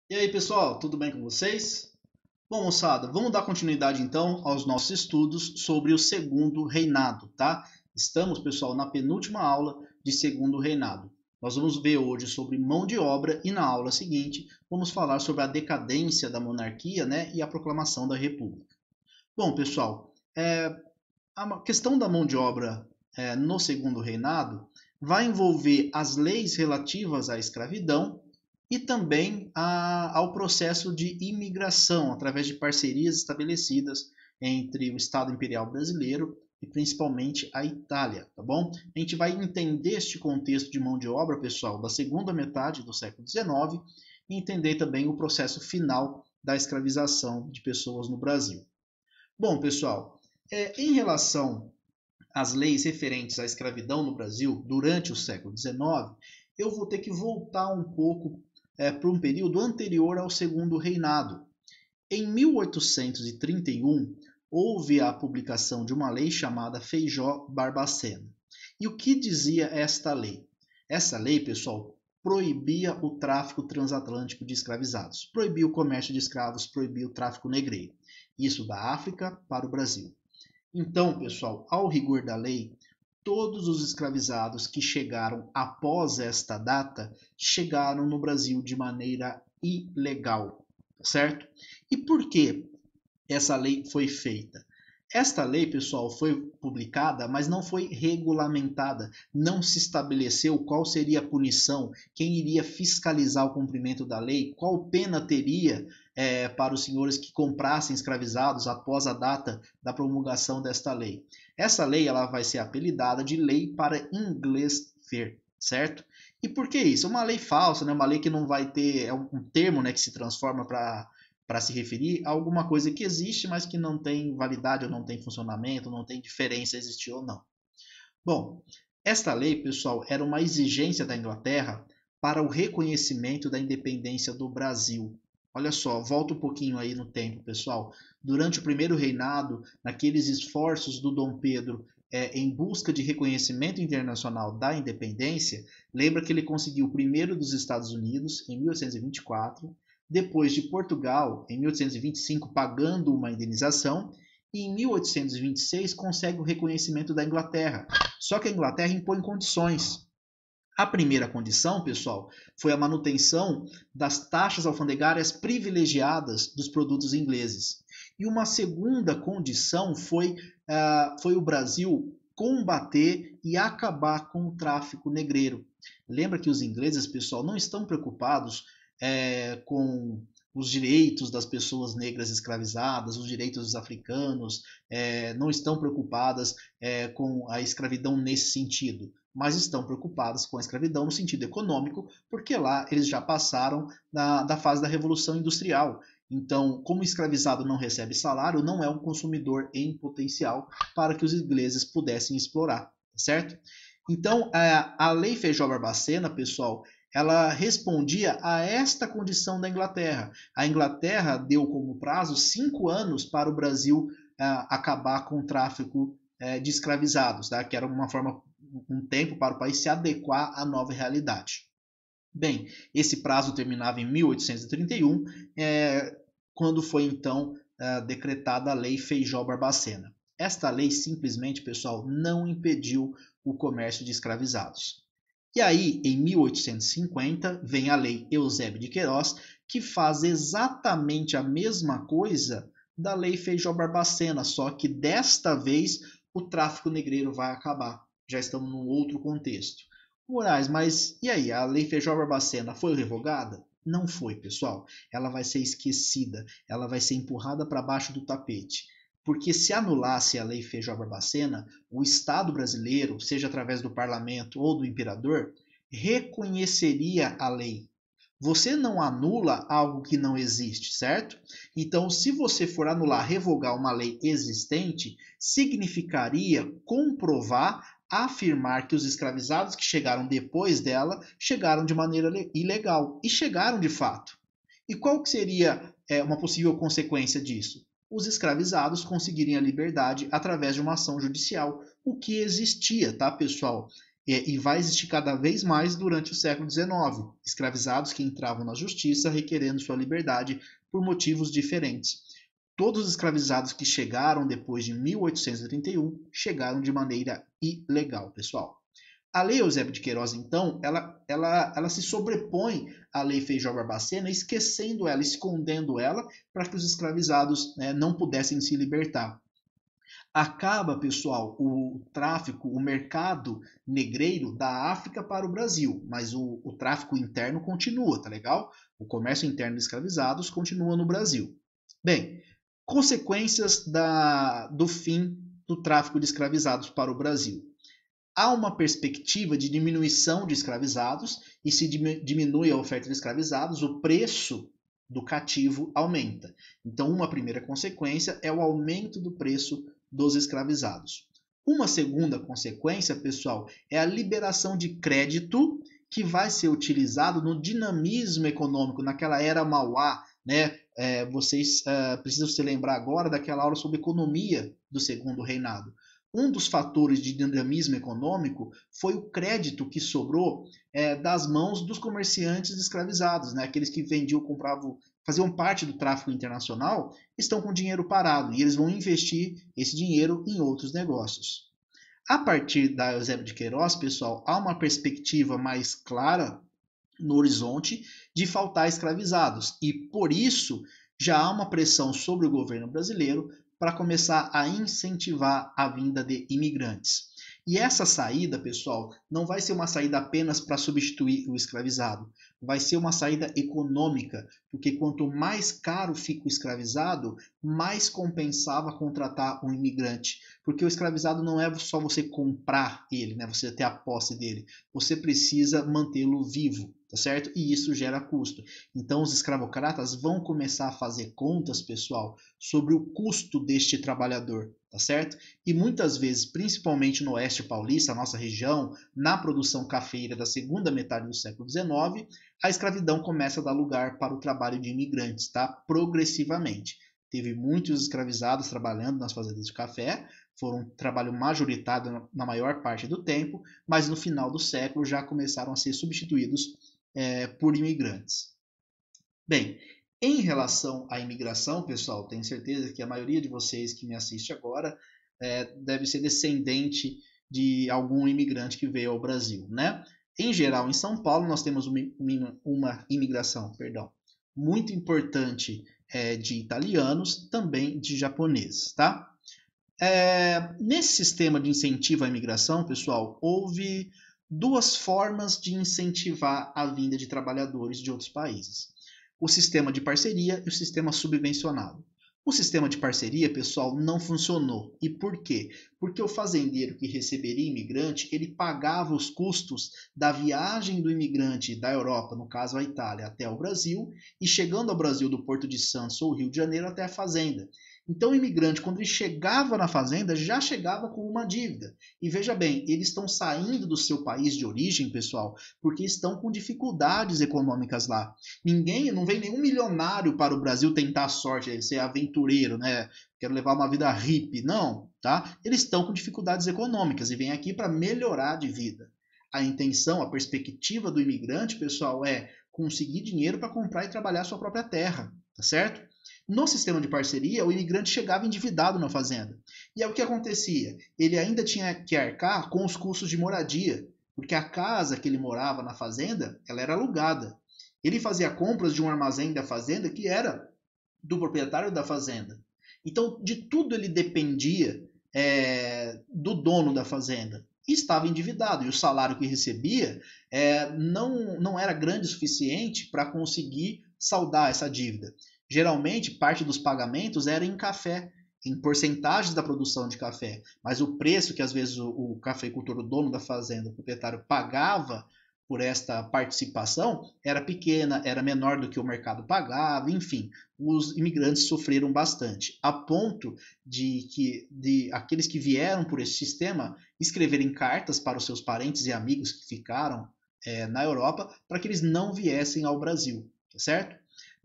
E aí, pessoal, tudo bem com vocês? Bom, moçada, vamos dar continuidade então aos nossos estudos sobre o Segundo Reinado, tá? Estamos, pessoal, na penúltima aula de Segundo Reinado. Nós vamos ver hoje sobre mão de obra e na aula seguinte vamos falar sobre a decadência da monarquia, né, e a proclamação da República. Bom, pessoal, a questão da mão de obra no Segundo Reinado vai envolver as leis relativas à escravidão e também ao processo de imigração através de parcerias estabelecidas entre o Estado Imperial Brasileiro e principalmente a Itália, tá bom? A gente vai entender este contexto de mão de obra, pessoal, da segunda metade do século XIX e entender também o processo final da escravização de pessoas no Brasil. Bom, pessoal, em relação às leis referentes à escravidão no Brasil durante o século XIX, eu vou ter que voltar um pouco para um período anterior ao Segundo Reinado. Em 1831, houve a publicação de uma lei chamada Feijó-Barbacena. E o que dizia esta lei? Essa lei, pessoal, proibia o tráfico transatlântico de escravizados, proibia o comércio de escravos, proibia o tráfico negreiro. Isso da África para o Brasil. Então, pessoal, ao rigor da lei, todos os escravizados que chegaram após esta data chegaram no Brasil de maneira ilegal, certo? E por que essa lei foi feita? Esta lei, pessoal, foi publicada, mas não foi regulamentada. Não se estabeleceu qual seria a punição, quem iria fiscalizar o cumprimento da lei, qual pena teria para os senhores que comprassem escravizados após a data da promulgação desta lei. Essa lei ela vai ser apelidada de Lei para Inglês Ver, certo? E por que isso? É uma lei falsa, né? Uma lei que não vai ter, é um termo, né, que se transforma para se referir a alguma coisa que existe, mas que não tem validade ou não tem funcionamento, não tem diferença existir ou não. Bom, esta lei, pessoal, era uma exigência da Inglaterra para o reconhecimento da independência do Brasil. Olha só, volta um pouquinho aí no tempo, pessoal. Durante o primeiro reinado, naqueles esforços do Dom Pedro em busca de reconhecimento internacional da independência, lembra que ele conseguiu o primeiro dos Estados Unidos em 1824, depois de Portugal em 1825 pagando uma indenização e em 1826 consegue o reconhecimento da Inglaterra. Só que a Inglaterra impõe condições. A primeira condição, pessoal, foi a manutenção das taxas alfandegárias privilegiadas dos produtos ingleses. E uma segunda condição foi o Brasil combater e acabar com o tráfico negreiro. Lembra que os ingleses, pessoal, não estão preocupados com os direitos das pessoas negras escravizadas, os direitos dos africanos, não estão preocupadas com a escravidão nesse sentido, mas estão preocupadas com a escravidão no sentido econômico, porque lá eles já passaram da fase da Revolução Industrial. Então, como o escravizado não recebe salário, não é um consumidor em potencial para que os ingleses pudessem explorar, certo? Então, a Lei Feijó Barbacena, pessoal, ela respondia a esta condição da Inglaterra. A Inglaterra deu como prazo 5 anos para o Brasil acabar com o tráfico de escravizados, tá? Que era uma forma, um tempo para o país se adequar à nova realidade. Bem, esse prazo terminava em 1831, quando foi então decretada a Lei Feijó Barbacena. Esta lei simplesmente, pessoal, não impediu o comércio de escravizados. E aí, em 1850, vem a Lei Eusébio de Queiroz, que faz exatamente a mesma coisa da Lei Feijó Barbacena, só que desta vez o tráfico negreiro vai acabar. Já estamos num outro contexto. Moraes, mas e aí? A Lei Feijó Barbacena foi revogada? Não foi, pessoal. Ela vai ser esquecida, ela vai ser empurrada para baixo do tapete. Porque se anulasse a Lei Feijó Barbacena, o Estado brasileiro, seja através do parlamento ou do imperador, reconheceria a lei. Você não anula algo que não existe, certo? Então, se você for anular, revogar uma lei existente, significaria comprovar, afirmar que os escravizados que chegaram depois dela chegaram de maneira ilegal. E chegaram de fato. E qual que seria uma possível consequência disso? Os escravizados conseguirem a liberdade através de uma ação judicial, o que existia, tá, pessoal? e vai existir cada vez mais durante o século XIX. Escravizados que entravam na justiça requerendo sua liberdade por motivos diferentes. Todos os escravizados que chegaram depois de 1831 chegaram de maneira ilegal, pessoal. A Lei Eusébio de Queiroz, então, ela se sobrepõe à Lei Feijó Barbacena, esquecendo ela, escondendo ela, para que os escravizados não pudessem se libertar. Acaba, pessoal, o tráfico, o mercado negreiro da África para o Brasil, mas o tráfico interno continua, tá legal? O comércio interno de escravizados continua no Brasil. Bem, consequências do fim do tráfico de escravizados para o Brasil. Há uma perspectiva de diminuição de escravizados, e se diminui a oferta de escravizados, o preço do cativo aumenta. Então, uma primeira consequência é o aumento do preço dos escravizados. Uma segunda consequência, pessoal, é a liberação de crédito que vai ser utilizado no dinamismo econômico, naquela era Mauá, né? Vocês precisam se lembrar agora daquela aula sobre economia do Segundo Reinado. Um dos fatores de dinamismo econômico foi o crédito que sobrou das mãos dos comerciantes escravizados, né? Aqueles que vendiam, compravam, faziam parte do tráfico internacional, estão com dinheiro parado e eles vão investir esse dinheiro em outros negócios. A partir da Eusébio de Queiroz, pessoal, há uma perspectiva mais clara no horizonte de faltar escravizados e, por isso, já há uma pressão sobre o governo brasileiro para começar a incentivar a vinda de imigrantes. E essa saída, pessoal, não vai ser uma saída apenas para substituir o escravizado, vai ser uma saída econômica, porque quanto mais caro fica o escravizado, mais compensava contratar um imigrante, porque o escravizado não é só você comprar ele, né? Você ter a posse dele, você precisa mantê-lo vivo, tá certo? E isso gera custo. Então os escravocratas vão começar a fazer contas, pessoal, sobre o custo deste trabalhador, tá certo? E muitas vezes, principalmente no oeste paulista, a nossa região, na produção cafeira da segunda metade do século XIX, a escravidão começa a dar lugar para o trabalho de imigrantes, tá? Progressivamente. Teve muitos escravizados trabalhando nas fazendas de café, foram um trabalho majoritário na maior parte do tempo, mas no final do século já começaram a ser substituídos por imigrantes. Bem, em relação à imigração, pessoal, tenho certeza que a maioria de vocês que me assiste agora deve ser descendente de algum imigrante que veio ao Brasil, né? Em geral, em São Paulo, nós temos uma imigração, muito importante de italianos, também de japoneses, tá? Nesse sistema de incentivo à imigração, pessoal, houve duas formas de incentivar a vinda de trabalhadores de outros países. O sistema de parceria e o sistema subvencionado. O sistema de parceria, pessoal, não funcionou. E por quê? Porque o fazendeiro que receberia imigrante, ele pagava os custos da viagem do imigrante da Europa, no caso a Itália, até o Brasil, e chegando ao Brasil do Porto de Santos ou Rio de Janeiro até a fazenda. Então o imigrante, quando ele chegava na fazenda, já chegava com uma dívida. E veja bem, eles estão saindo do seu país de origem, pessoal, porque estão com dificuldades econômicas lá. Não vem nenhum milionário para o Brasil tentar a sorte, ser aventureiro, né? Quero levar uma vida hippie. Não, tá? Eles estão com dificuldades econômicas e vêm aqui para melhorar de vida. A intenção, a perspectiva do imigrante, pessoal, é conseguir dinheiro para comprar e trabalhar a sua própria terra, tá certo? No sistema de parceria, o imigrante chegava endividado na fazenda. E é o que acontecia? Ele ainda tinha que arcar com os custos de moradia, porque a casa que ele morava na fazenda, ela era alugada. Ele fazia compras de um armazém da fazenda que era do proprietário da fazenda. Então, de tudo ele dependia do dono da fazenda. E estava endividado, e o salário que recebia não era grande o suficiente para conseguir saldar essa dívida. Geralmente, parte dos pagamentos era em café, em porcentagens da produção de café, mas o preço que às vezes o cafeicultor, o dono da fazenda, o proprietário, pagava por esta participação era pequena, era menor do que o mercado pagava, enfim, os imigrantes sofreram bastante, a ponto de aqueles que vieram por esse sistema escreverem cartas para os seus parentes e amigos que ficaram na Europa para que eles não viessem ao Brasil, tá certo?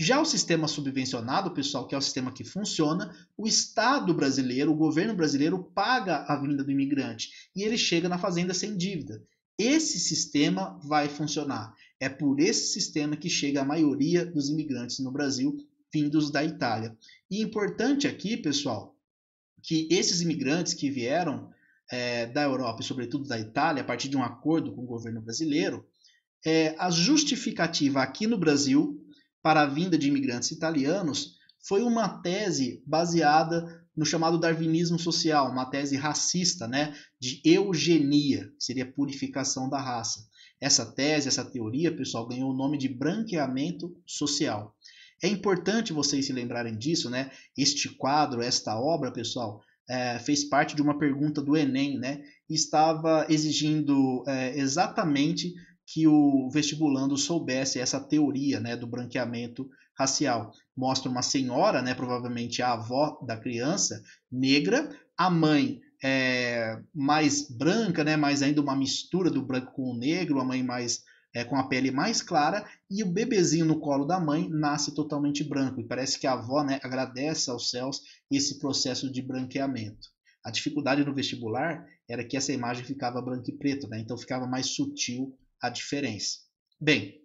Já o sistema subvencionado, pessoal, que é o sistema que funciona, o Estado brasileiro, o governo brasileiro paga a vinda do imigrante e ele chega na fazenda sem dívida. esse sistema vai funcionar. É por esse sistema que chega a maioria dos imigrantes no Brasil, vindos da Itália. E importante aqui, pessoal, que esses imigrantes que vieram da Europa e sobretudo da Itália, a partir de um acordo com o governo brasileiro, a justificativa aqui no Brasil para a vinda de imigrantes italianos foi uma tese baseada no chamado darwinismo social, uma tese racista, né, de eugenia, que seria purificação da raça. Essa tese, essa teoria, pessoal, ganhou o nome de branqueamento social. É importante vocês se lembrarem disso, né? Este quadro, esta obra, pessoal, fez parte de uma pergunta do Enem, né? E estava exigindo exatamente que o vestibulando soubesse essa teoria, né, do branqueamento racial. Mostra uma senhora, né, provavelmente a avó da criança, negra, a mãe mais branca, né, mais ainda uma mistura do branco com o negro, a mãe mais com a pele mais clara, e o bebezinho no colo da mãe nasce totalmente branco. E parece que a avó, né, agradece aos céus esse processo de branqueamento. A dificuldade no vestibular era que essa imagem ficava branco e preto, né, então ficava mais sutil a diferença. Bem,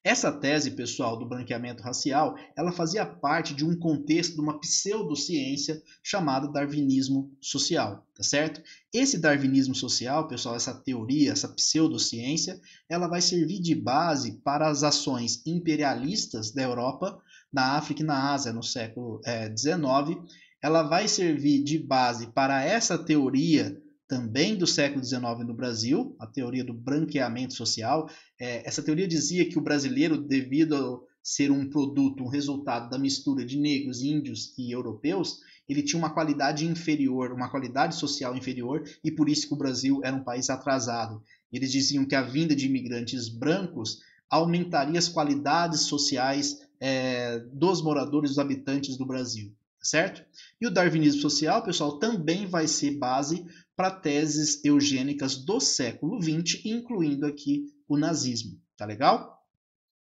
essa tese, pessoal, do branqueamento racial, ela fazia parte de um contexto de uma pseudociência chamada darwinismo social, tá certo? Esse darwinismo social, pessoal, essa teoria, essa pseudociência, ela vai servir de base para as ações imperialistas da Europa, na África e na Ásia no século XIX. Ela vai servir de base para essa teoria também do século XIX no Brasil, a teoria do branqueamento social. Essa teoria dizia que o brasileiro, devido a ser um produto, um resultado da mistura de negros, índios e europeus, ele tinha uma qualidade inferior, uma qualidade social inferior, e por isso que o Brasil era um país atrasado. Eles diziam que a vinda de imigrantes brancos aumentaria as qualidades sociais dos moradores, dos habitantes do Brasil, certo? E o darwinismo social, pessoal, também vai ser base para teses eugênicas do século XX, incluindo aqui o nazismo. Tá legal?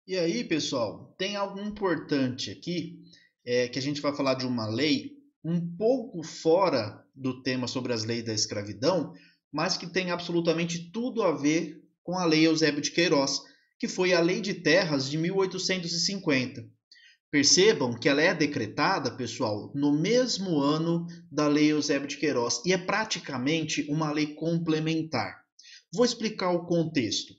E aí, pessoal, tem algo importante aqui, que a gente vai falar de uma lei um pouco fora do tema sobre as leis da escravidão, mas que tem absolutamente tudo a ver com a Lei Eusébio de Queiroz, que foi a Lei de Terras de 1850. Percebam que ela é decretada, pessoal, no mesmo ano da Lei Eusébio de Queiroz e é praticamente uma lei complementar. Vou explicar o contexto.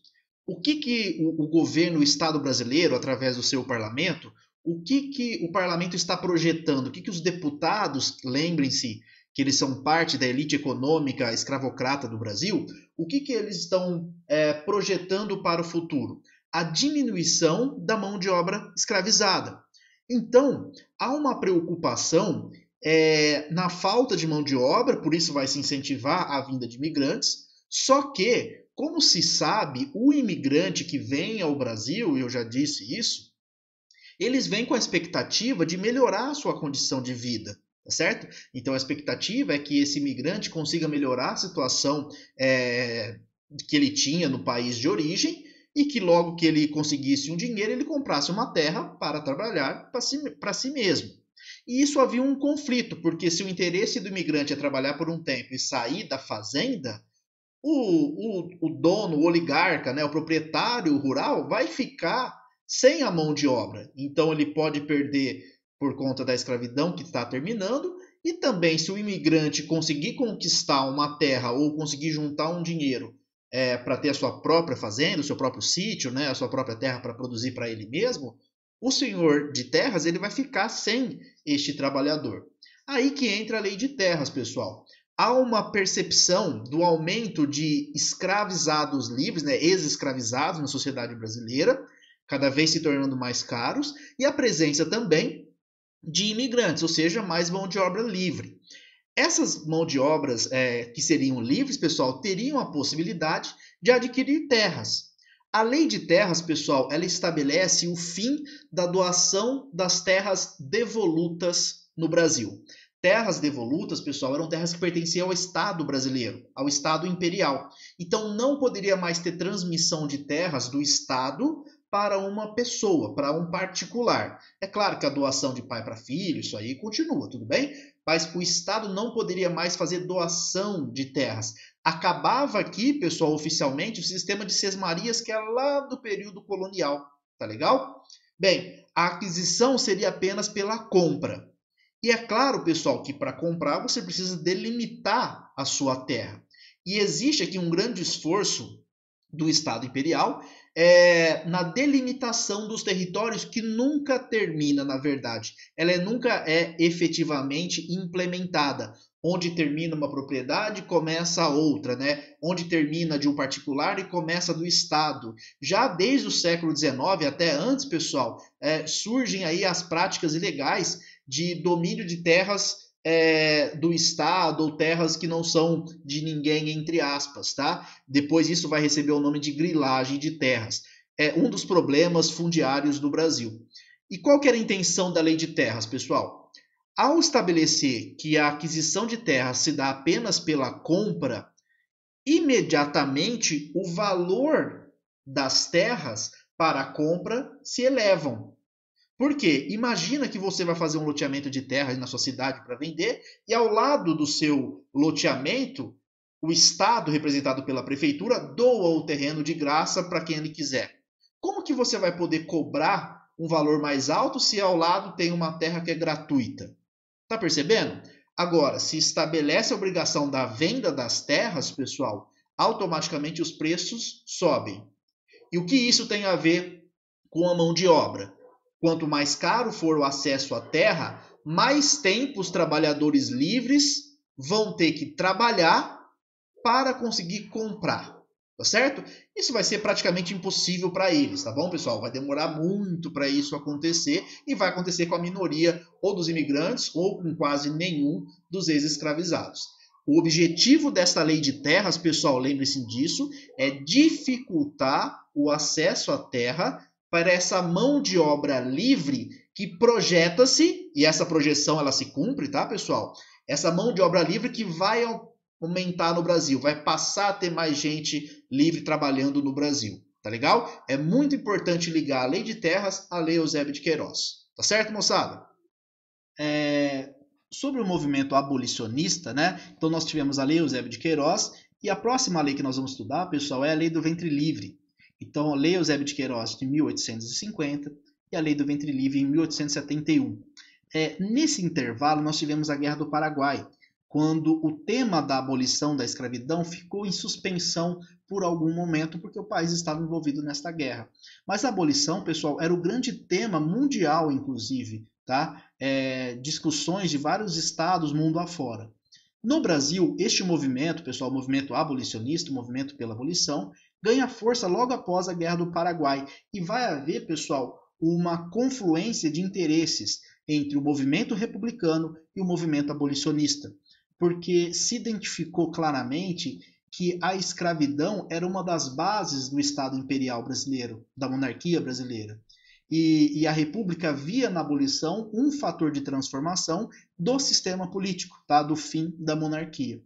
O que o governo, o Estado brasileiro, através do seu parlamento, o que o parlamento está projetando? O que os deputados, lembrem-se que eles são parte da elite econômica escravocrata do Brasil, o que eles estão projetando para o futuro? A diminuição da mão de obra escravizada. Então, há uma preocupação na falta de mão de obra, por isso vai se incentivar a vinda de imigrantes, só que, como se sabe, o imigrante que vem ao Brasil, eu já disse isso, eles vêm com a expectativa de melhorar a sua condição de vida, tá certo? Então, a expectativa é que esse imigrante consiga melhorar a situação que ele tinha no país de origem, e que logo que ele conseguisse um dinheiro, ele comprasse uma terra para trabalhar para si mesmo. E isso havia um conflito, porque se o interesse do imigrante é trabalhar por um tempo e sair da fazenda, o dono, o oligarca, né, o proprietário rural, vai ficar sem a mão de obra. Então ele pode perder por conta da escravidão que está terminando, e também se o imigrante conseguir conquistar uma terra ou conseguir juntar um dinheiro para ter a sua própria fazenda, o seu próprio sítio, né, a sua própria terra para produzir para ele mesmo, o senhor de terras ele vai ficar sem este trabalhador. Aí que entra a lei de terras, pessoal. Há uma percepção do aumento de escravizados livres, né, ex-escravizados na sociedade brasileira, cada vez se tornando mais caros, e a presença também de imigrantes, ou seja, mais mão de obra livre. Essas mão de obras que seriam livres, pessoal, teriam a possibilidade de adquirir terras. A lei de terras, pessoal, ela estabelece o fim da doação das terras devolutas no Brasil. Terras devolutas, pessoal, eram terras que pertenciam ao Estado brasileiro, ao Estado imperial. Então, não poderia mais ter transmissão de terras do Estado para uma pessoa, para um particular. É claro que a doação de pai para filho, isso aí continua, tudo bem? Mas o Estado não poderia mais fazer doação de terras. Acabava aqui, pessoal, oficialmente, o sistema de sesmarias, que é lá do período colonial. Tá legal? Bem, a aquisição seria apenas pela compra. E é claro, pessoal, que para comprar você precisa delimitar a sua terra. E existe aqui um grande esforço do Estado Imperial na delimitação dos territórios, que nunca termina, na verdade. Ela nunca é efetivamente implementada. Onde termina uma propriedade, começa a outra, né? Onde termina de um particular e começa do Estado. Já desde o século XIX, até antes, pessoal, surgem aí as práticas ilegais de domínio de terras do Estado, ou terras que não são de ninguém, entre aspas, tá? Depois isso vai receber o nome de grilagem de terras. É um dos problemas fundiários do Brasil. E qual que era a intenção da lei de terras, pessoal? Ao estabelecer que a aquisição de terras se dá apenas pela compra, imediatamente o valor das terras para a compra se elevam. Por quê? Imagina que você vai fazer um loteamento de terra na sua cidade para vender e ao lado do seu loteamento, o Estado, representado pela prefeitura, doa o terreno de graça para quem ele quiser. Como que você vai poder cobrar um valor mais alto se ao lado tem uma terra que é gratuita? Tá percebendo? Agora, se estabelece a obrigação da venda das terras, pessoal, automaticamente os preços sobem. E o que isso tem a ver com a mão de obra? Quanto mais caro for o acesso à terra, mais tempo os trabalhadores livres vão ter que trabalhar para conseguir comprar, tá certo? Isso vai ser praticamente impossível para eles, tá bom, pessoal? Vai demorar muito para isso acontecer e vai acontecer com a minoria ou dos imigrantes ou com quase nenhum dos ex-escravizados. O objetivo desta lei de terras, pessoal, lembre-se disso, é dificultar o acesso à terra para essa mão de obra livre que projeta-se, e essa projeção ela se cumpre, tá, pessoal? Essa mão de obra livre que vai aumentar no Brasil, vai passar a ter mais gente livre trabalhando no Brasil, tá legal? É muito importante ligar a lei de terras à lei Eusébio de Queiroz, tá certo, moçada? Sobre o movimento abolicionista, né? Então nós tivemos a lei Eusébio de Queiroz e a próxima lei que nós vamos estudar, pessoal, é a lei do ventre livre. Então, a lei Eusébio de Queiroz de 1850 e a lei do ventre livre em 1871. Nesse intervalo, nós tivemos a Guerra do Paraguai, quando o tema da abolição da escravidão ficou em suspensão por algum momento, porque o país estava envolvido nesta guerra. Mas a abolição, pessoal, era o grande tema mundial, inclusive, tá? Discussões de vários estados mundo afora. No Brasil, este movimento, pessoal, o movimento abolicionista, o movimento pela abolição, ganha força logo após a Guerra do Paraguai. E vai haver, pessoal, uma confluência de interesses entre o movimento republicano e o movimento abolicionista, porque se identificou claramente que a escravidão era uma das bases do Estado Imperial brasileiro, da monarquia brasileira. E a República via na abolição um fator de transformação do sistema político, tá? Do fim da monarquia.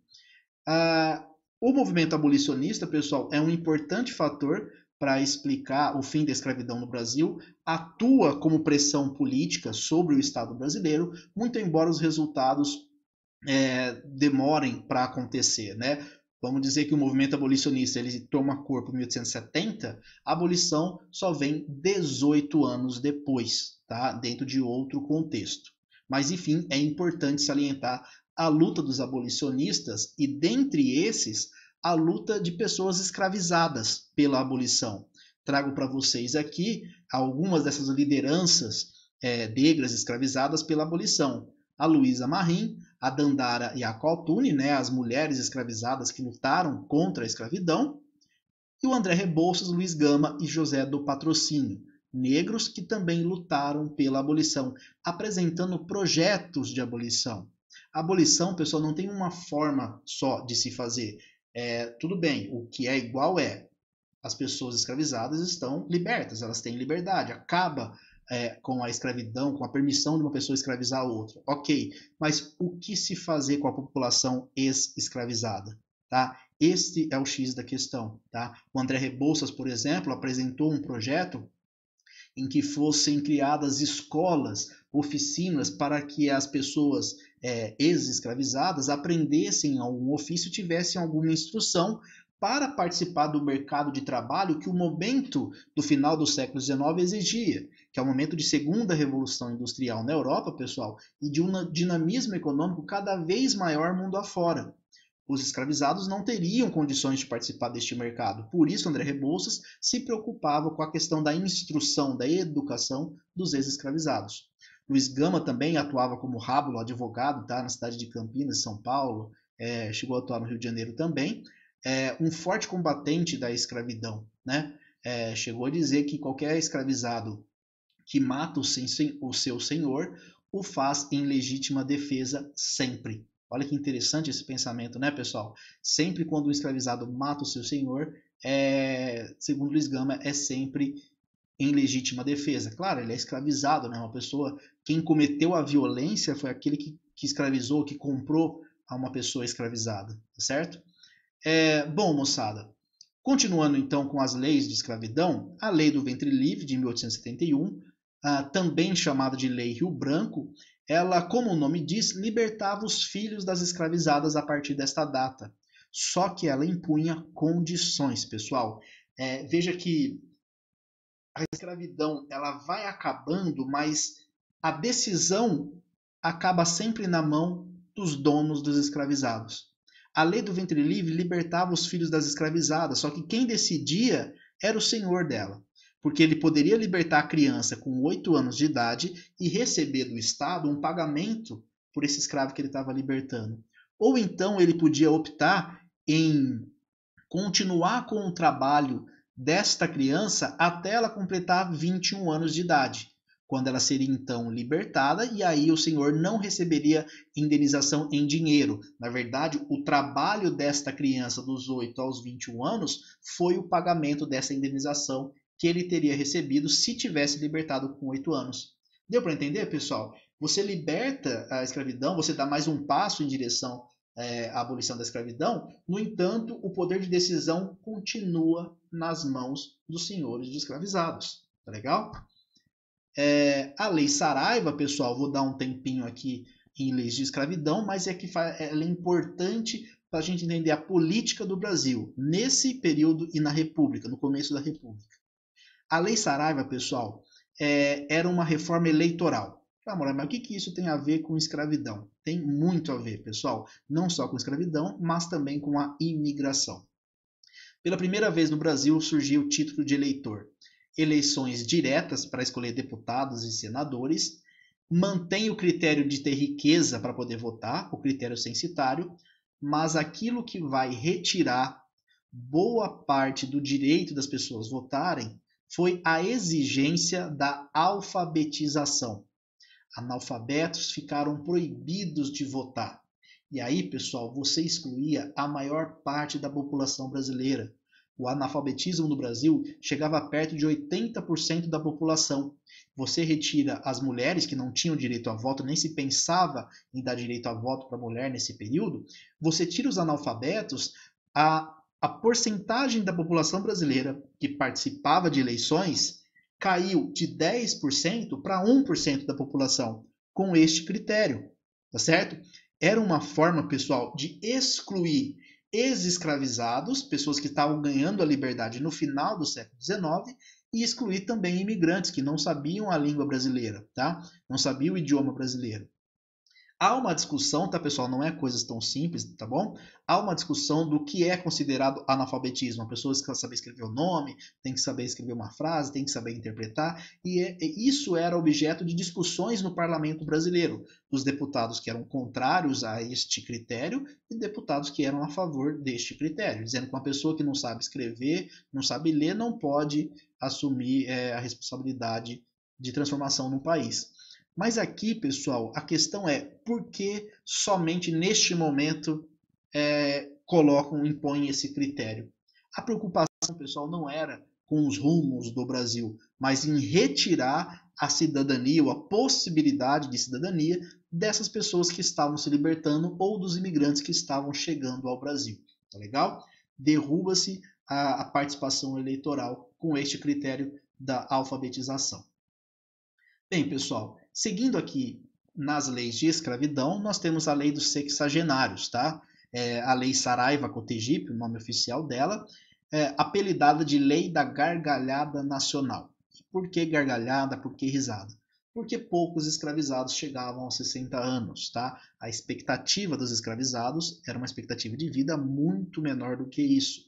O movimento abolicionista, pessoal, é um importante fator para explicar o fim da escravidão no Brasil, atua como pressão política sobre o Estado brasileiro, muito embora os resultados demorem para acontecer, né? Vamos dizer que o movimento abolicionista ele toma corpo em 1870, a abolição só vem 18 anos depois, tá? Dentro de outro contexto. Mas, enfim, é importante salientar a luta dos abolicionistas e, dentre esses, a luta de pessoas escravizadas pela abolição. Trago para vocês aqui algumas dessas lideranças negras escravizadas pela abolição. A Luísa Marim, a Dandara e a Coltune, né, as mulheres escravizadas que lutaram contra a escravidão, e o André Rebouças, Luiz Gama e José do Patrocínio, negros que também lutaram pela abolição, apresentando projetos de abolição. A abolição, pessoal, não tem uma forma só de se fazer. Tudo bem, o que é igual as pessoas escravizadas estão libertas, elas têm liberdade, acaba com a escravidão, com a permissão de uma pessoa escravizar a outra. Ok, mas o que se fazer com a população ex-escravizada? Tá? Este é o X da questão. Tá? O André Rebouças, por exemplo, apresentou um projeto em que fossem criadas escolas, oficinas para que as pessoas ex-escravizadas aprendessem algum ofício, tivessem alguma instrução para participar do mercado de trabalho que o momento do final do século XIX exigia, que é o momento de segunda revolução industrial na Europa, pessoal, e de um dinamismo econômico cada vez maior mundo afora. Os escravizados não teriam condições de participar deste mercado. Por isso, André Rebouças se preocupava com a questão da instrução, da educação dos ex-escravizados. Luiz Gama também atuava como rábulo, advogado, tá? Na cidade de Campinas, São Paulo, chegou a atuar no Rio de Janeiro também. Um forte combatente da escravidão, né? Chegou a dizer que qualquer escravizado que mata o seu senhor o faz em legítima defesa sempre. Olha que interessante esse pensamento, né, pessoal? Sempre quando um escravizado mata o seu senhor, segundo Luiz Gama, é sempre em legítima defesa. Claro, ele é escravizado, né? Uma pessoa, quem cometeu a violência foi aquele que escravizou, que comprou a uma pessoa escravizada, tá certo? Bom, moçada, continuando então com as leis de escravidão, a Lei do Ventre Livre de 1871, também chamada de Lei Rio Branco, ela, como o nome diz, libertava os filhos das escravizadas a partir desta data. Só que ela impunha condições, pessoal. Veja que a escravidão ela vai acabando, mas a decisão acaba sempre na mão dos donos dos escravizados. A lei do ventre livre libertava os filhos das escravizadas, só que quem decidia era o senhor dela, porque ele poderia libertar a criança com 8 anos de idade e receber do Estado um pagamento por esse escravo que ele estava libertando. Ou então ele podia optar em continuar com o trabalho desta criança até ela completar 21 anos de idade, quando ela seria então libertada, e aí o senhor não receberia indenização em dinheiro. Na verdade, o trabalho desta criança dos 8 aos 21 anos foi o pagamento dessa indenização que ele teria recebido se tivesse libertado com 8 anos. Deu para entender, pessoal? Você liberta a escravidão, você dá mais um passo em direção à abolição da escravidão, no entanto, o poder de decisão continua nas mãos dos senhores de escravizados. Tá legal? A Lei Saraiva, pessoal, vou dar um tempinho aqui em leis de escravidão, mas ela é importante para a gente entender a política do Brasil nesse período e na República, no começo da República. A Lei Saraiva, pessoal, era uma reforma eleitoral. Mas o que isso tem a ver com escravidão? Tem muito a ver, pessoal, não só com escravidão, mas também com a imigração. Pela primeira vez no Brasil surgiu o título de eleitor. Eleições diretas para escolher deputados e senadores, mantém o critério de ter riqueza para poder votar, o critério censitário, mas aquilo que vai retirar boa parte do direito das pessoas votarem foi a exigência da alfabetização. Analfabetos ficaram proibidos de votar. E aí, pessoal, você excluía a maior parte da população brasileira. O analfabetismo no Brasil chegava perto de 80% da população. Você retira as mulheres que não tinham direito a voto, nem se pensava em dar direito a voto para a mulher nesse período. Você tira os analfabetos, a porcentagem da população brasileira que participava de eleições caiu de 10% para 1% da população com este critério, tá certo? Era uma forma, pessoal, de excluir ex-escravizados, pessoas que estavam ganhando a liberdade no final do século XIX, e excluir também imigrantes que não sabiam a língua brasileira, tá? Não sabiam o idioma brasileiro. Há uma discussão, tá, pessoal? Não é coisas tão simples, tá bom? Há uma discussão do que é considerado analfabetismo. A pessoa tem que saber escrever o nome, tem que saber escrever uma frase, tem que saber interpretar. E isso era objeto de discussões no parlamento brasileiro, dos deputados que eram contrários a este critério e deputados que eram a favor deste critério, dizendo que uma pessoa que não sabe escrever, não sabe ler, não pode assumir a responsabilidade de transformação no país. Mas aqui, pessoal, a questão é por que somente neste momento impõem esse critério? A preocupação, pessoal, não era com os rumos do Brasil, mas em retirar a cidadania ou a possibilidade de cidadania dessas pessoas que estavam se libertando ou dos imigrantes que estavam chegando ao Brasil. Tá legal? Derruba-se a participação eleitoral com este critério da alfabetização. Bem, pessoal, seguindo aqui nas leis de escravidão, nós temos a lei dos sexagenários, tá? A lei Saraiva-Cotegipe, o nome oficial dela, apelidada de Lei da Gargalhada Nacional. Por que gargalhada? Por que risada? Porque poucos escravizados chegavam aos 60 anos, tá? A expectativa dos escravizados era uma expectativa de vida muito menor do que isso.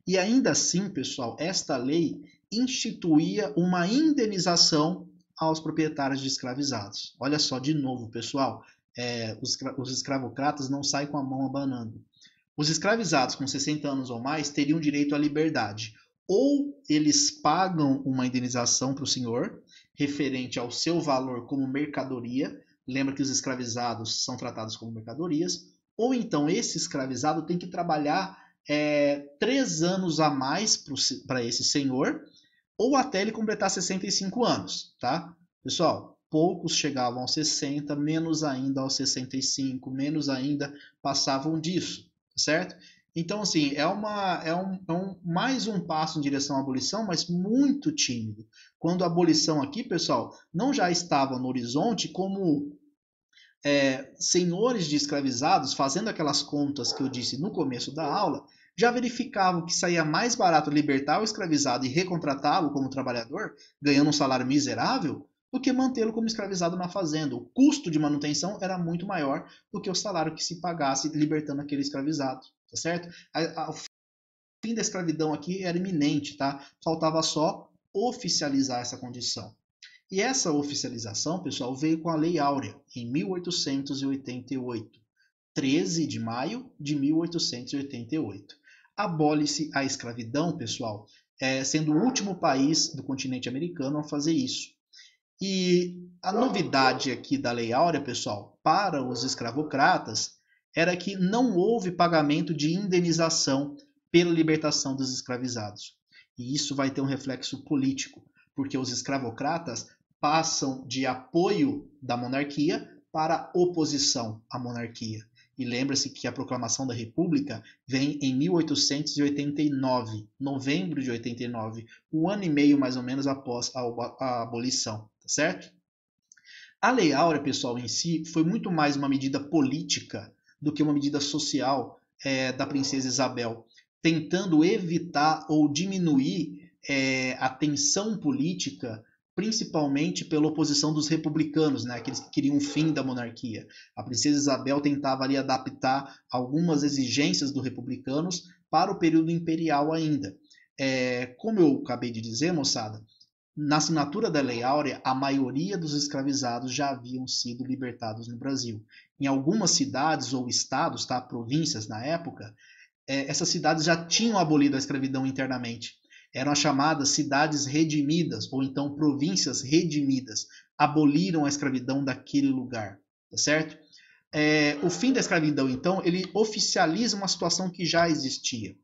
E ainda assim, pessoal, esta lei instituía uma indenização aos proprietários de escravizados. Olha só, de novo, pessoal, os escravocratas não saem com a mão abanando. Os escravizados com 60 anos ou mais teriam direito à liberdade. Ou eles pagam uma indenização para o senhor, referente ao seu valor como mercadoria. Lembra que os escravizados são tratados como mercadorias. Ou então esse escravizado tem que trabalhar 3 anos a mais para esse senhor, ou até ele completar 65 anos, tá? Pessoal, poucos chegavam aos 60, menos ainda aos 65, menos ainda passavam disso, certo? Então, assim, mais um passo em direção à abolição, mas muito tímido. Quando a abolição aqui, pessoal, não já estava no horizonte como senhores de escravizados, fazendo aquelas contas que eu disse no começo da aula, já verificavam que saía mais barato libertar o escravizado e recontratá-lo como trabalhador, ganhando um salário miserável, do que mantê-lo como escravizado na fazenda. O custo de manutenção era muito maior do que o salário que se pagasse libertando aquele escravizado, tá certo? O fim da escravidão aqui era iminente, tá? Faltava só oficializar essa condição. E essa oficialização, pessoal, veio com a Lei Áurea, em 1888, 13 de maio de 1888. Abole-se a escravidão, pessoal, sendo o último país do continente americano a fazer isso. E a novidade aqui da Lei Áurea, pessoal, para os escravocratas, era que não houve pagamento de indenização pela libertação dos escravizados. E isso vai ter um reflexo político, porque os escravocratas passam de apoio da monarquia para oposição à monarquia. E lembra-se que a proclamação da República vem em 1889, novembro de 89, um ano e meio mais ou menos após a abolição, tá certo? A Lei Áurea, pessoal, em si, foi muito mais uma medida política do que uma medida social da princesa Isabel, tentando evitar ou diminuir a tensão política, principalmente pela oposição dos republicanos, né, aqueles que queriam o fim da monarquia. A princesa Isabel tentava ali adaptar algumas exigências dos republicanos para o período imperial ainda. Como eu acabei de dizer, moçada, na assinatura da Lei Áurea, a maioria dos escravizados já haviam sido libertados no Brasil. Em algumas cidades ou estados, tá, províncias na época, essas cidades já tinham abolido a escravidão internamente. Eram as chamadas cidades redimidas, ou então províncias redimidas. Aboliram a escravidão daquele lugar, tá certo? O fim da escravidão, então, ele oficializa uma situação que já existia.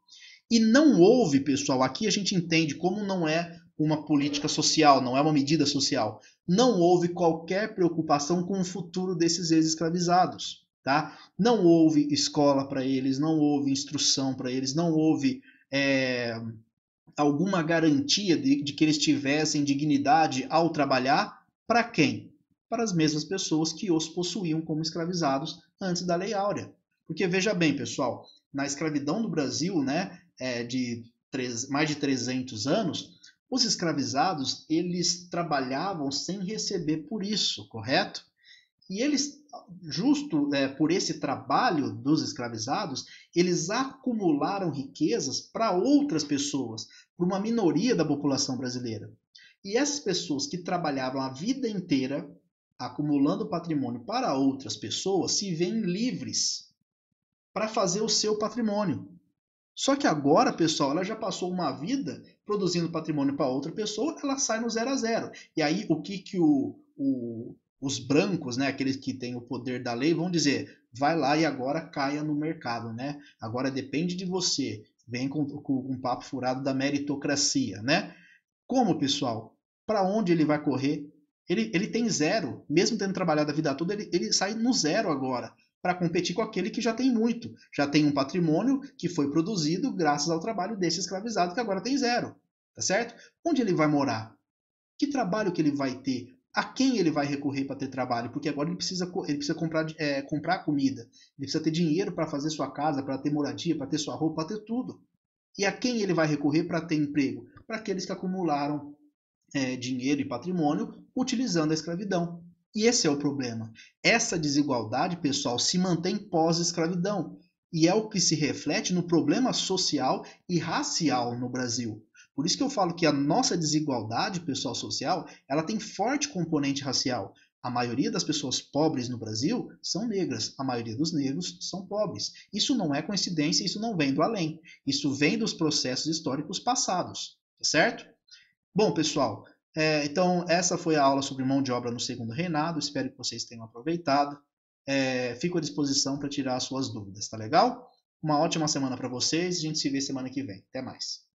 E não houve, pessoal, aqui a gente entende como não é uma política social, não é uma medida social. Não houve qualquer preocupação com o futuro desses ex-escravizados. Tá? Não houve escola para eles, não houve instrução para eles, não houve alguma garantia de que eles tivessem dignidade ao trabalhar. Para quem? Para as mesmas pessoas que os possuíam como escravizados antes da Lei Áurea. Porque veja bem, pessoal, na escravidão do Brasil, né, de mais de 300 anos, os escravizados eles trabalhavam sem receber por isso, correto? E eles, justo por esse trabalho dos escravizados, eles acumularam riquezas para outras pessoas, para uma minoria da população brasileira. E essas pessoas que trabalhavam a vida inteira acumulando patrimônio para outras pessoas se veem livres para fazer o seu patrimônio. Só que agora, pessoal, ela já passou uma vida produzindo patrimônio para outra pessoa, ela sai no 0 a 0. E aí o que os brancos, né, aqueles que têm o poder da lei, vão dizer: vai lá e agora caia no mercado, né? Agora depende de você. Vem com um papo furado da meritocracia, né? Como, pessoal? Para onde ele vai correr? Ele tem zero. Mesmo tendo trabalhado a vida toda, ele sai no zero agora, para competir com aquele que já tem muito. Já tem um patrimônio que foi produzido graças ao trabalho desse escravizado, que agora tem zero. Tá certo? Onde ele vai morar? Que trabalho que ele vai ter? A quem ele vai recorrer para ter trabalho? Porque agora ele precisa comprar comida, ele precisa ter dinheiro para fazer sua casa, para ter moradia, para ter sua roupa, para ter tudo. E a quem ele vai recorrer para ter emprego? Para aqueles que acumularam dinheiro e patrimônio utilizando a escravidão. E esse é o problema. Essa desigualdade, pessoal, se mantém pós-escravidão. E é o que se reflete no problema social e racial no Brasil. Por isso que eu falo que a nossa desigualdade, pessoal, social, ela tem forte componente racial. A maioria das pessoas pobres no Brasil são negras, a maioria dos negros são pobres. Isso não é coincidência, isso não vem do além. Isso vem dos processos históricos passados, certo? Bom, pessoal, então essa foi a aula sobre mão de obra no segundo reinado. Espero que vocês tenham aproveitado. Fico à disposição para tirar as suas dúvidas, tá legal? Uma ótima semana para vocês. A gente se vê semana que vem. Até mais.